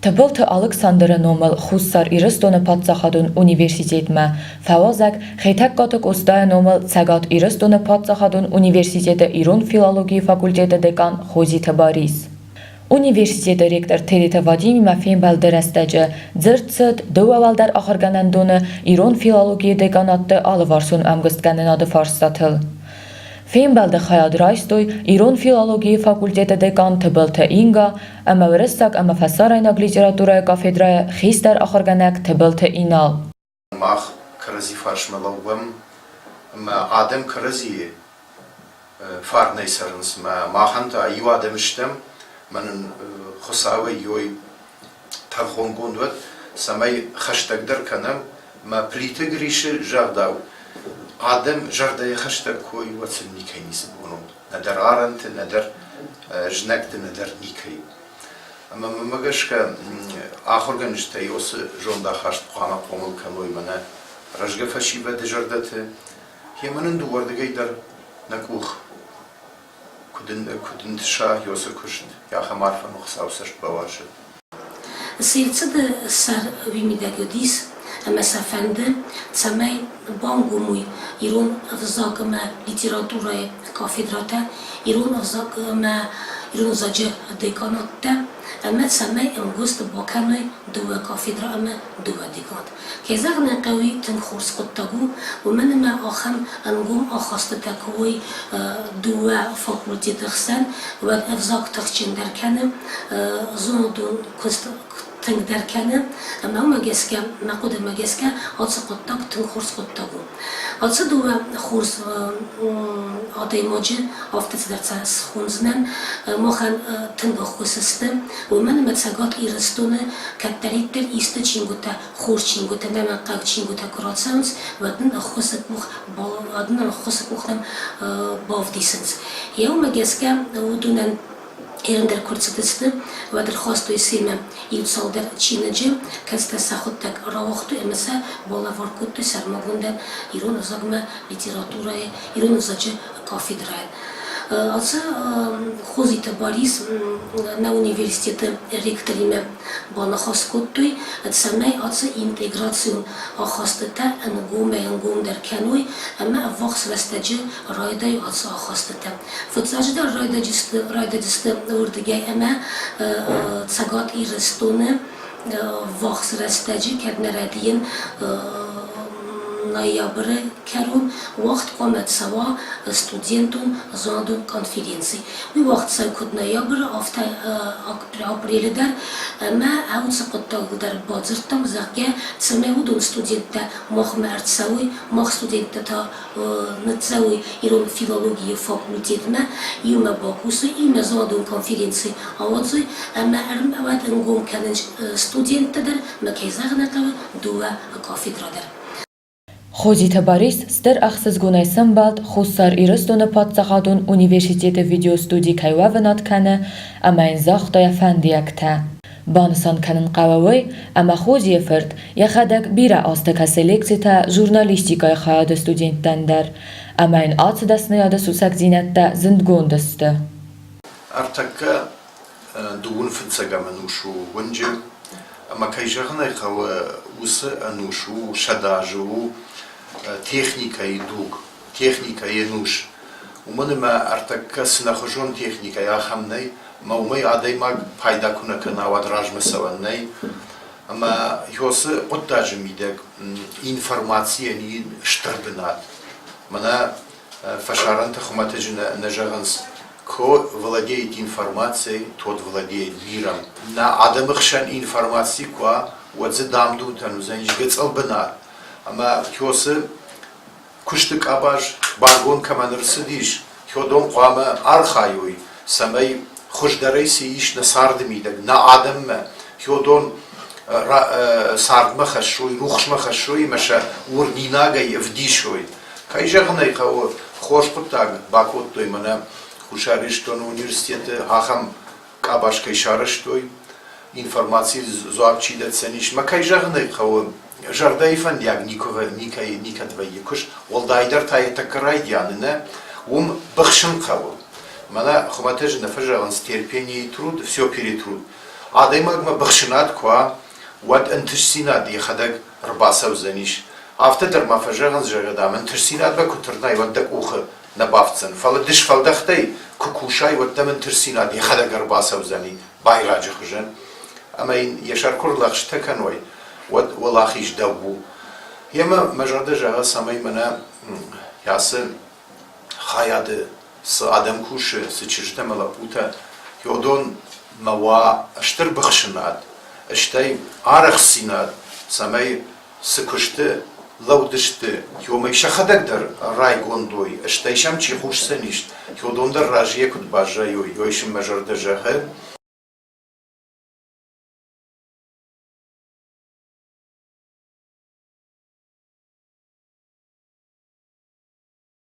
Tăbăltă Alexandra Nomel Xussar Iristone Patsaxadun Universitetme Fawazak Xeytek Katık Ustaya Nomel Tsagat Iristone Patsaxadun Universitete İron Filologiya Fakultete Dekan Xozi Tabaris. Universitete rektor Terite Vadim Mafin Belderestece Zırtsıt Dövavaldar Axırganandone İron Filologiya Dekanatte Alıvarsun Amgıstganen adı Farsatıl. Феймбалда хаядрайстой Ирон филологии факультета декан Тбылты Инга, ама врыстак ама фасарайнак литература кафедрая хистер ахырганак Тбылты Инал. Мах крази фаршмаловым, ма адем крази фарнейсернс, ма маханта ю адем штем, манын хусавы юй тархон гондват, самай хаштагдер канам, ма плиты гриши жардау. Adem jardaya xashta koy watsın nikaynis bunu. Nadar arant, nadar jnakt, nadar nikay. Ama magaşka ahorganışta yosu jonda xasht qama qomul kanoy mana rajga fashiba de jardate. Yemanın duvarda gaydar nakuh. Kudin tşa yosu kuşt. Ya hamarfa nuxsavsar bawaşı. Sirtse de sar vimida godis. Mesafende, samay bangumui, Iron avzakma literatura kafedrata, Iron avzakma Iron zaje dekanatta, ama samay angust bakanay dua kafedra ama dua dekanat. Kezagna qawi tankhurs qottagu, ومن ما أخم أنقوم أخصت تكوي دوا فاكولتي تخسن وأفزاك تخشين دركانم زندون كست تنقدر كانم أما ما جسكا نقود ما جسكا أتص قطق تنخرس قطقو أتص دوا خرس عادي ماجن أفتت درس خونزنن مخن تنقخ خصستم ومن متساقات إيرستونه كتريتر إست چينگوتا خورس چينگوتا نما قاق چينگوتا كراتسانس ودن خصت مخ ودن خصت مخدم باف ديسنس يوم جسكا ودونن Ерендер курцедесте, вадер хостой симе юцалдер чинеджи, кесте сахоттек равохту эмесе бола воркуту сермагундан ирон загме литературае, ирон заче кафедрае. Ață Xozi Tabaris na Universitete rektorime bana xaskotui, etsamay ață integrațion a xastete în gom derkenui, ama avvax restece rayday ață a xastete. Fıtsacıda raydacıstı urdigay ama tsagat irestone vax restece kednerediyin ноябре керун вақт қомет сава студентун занду конференции. We вақт сайкут ноябре афта апрелидер ма аун сақоттагудар базыртам заке цемеудун студентта махмерт сауи мах студентта та нцауи ирон филология факультетме юма бакусы юма зандун конференции авадзы ама арм авад нгом канен студенттадер макезагнатав дуа кафедрадер. Xozi Tabaris ster axsız gunay sambalt Xussar Iristone Patsaxadun Universitete video studi kaywavenat kane ama in zaxtaya fendiyakta. Banısan kanın qavawy ama Xozi efert yaxadak bira astaka seleksita jurnalistikaya xayada studentdander ama in atsdasne yada susak zinetta zindgondastı. Artakka duun fıtsagamanushu wunje ama kayjagna qawa usı anushu shadaju техника и дуг, техника и нуш. Уманема артакка сынахожон техника я хамней, ма умай адаймаг пайда кунакан авад ражмасаванней. Ама йосы оттажы мидек информация ни штарбинат. Мана фашаранта хуматежина нажаганс ко владеет информацией, тот владеет миром. На адамыхшан информации ко вадзе дамду тану заниш гецалбинат. Ama kyosu kuştuk abaj bargon kamanırsı diş kyodon qama arxayoy samay xoşdaraysi iş na sardımıydı na adam mı kyodon sardma xaşoy ruxma xaşoy maşa urninaga evdişoy kayjağnay qav xoşqutag bakottoy mana xuşarishton universiteti haqam qabaj kayşarishtoy informatsiya zoabçidat seniş ma kayjağnay qav Жардай фандяг ника двоекуш, олдайдар тайта крайдянына, бахшин каву. Мана хуматежи нафажалан терпение и труд, все перетрud. Adaymak mı bakşınat kuwa wad entirsinat yexadak rbasav zaniş. Hafta der mafajağın zjagada entirsinat ve kuturnay wad dak uxı nabaftsın. Falı diş faldaxtay kukuşay wad tam entirsinat yexadak rbasav zani bayracı xıjan. Ama yaşar kurlaqş tekanway wad walaxiş dabu. Yema majada jaga samay mana yası hayadı sı adam kuşu sı çirte malaputa yodon mawa ashtar bakşınat ashtay araxsinat samay sıkıştı lavdıştı yomay şahadak der ray gondoy ashtay şam çi xuş senisht yodon der rajiye kut bajayoy yoyşim majada jaga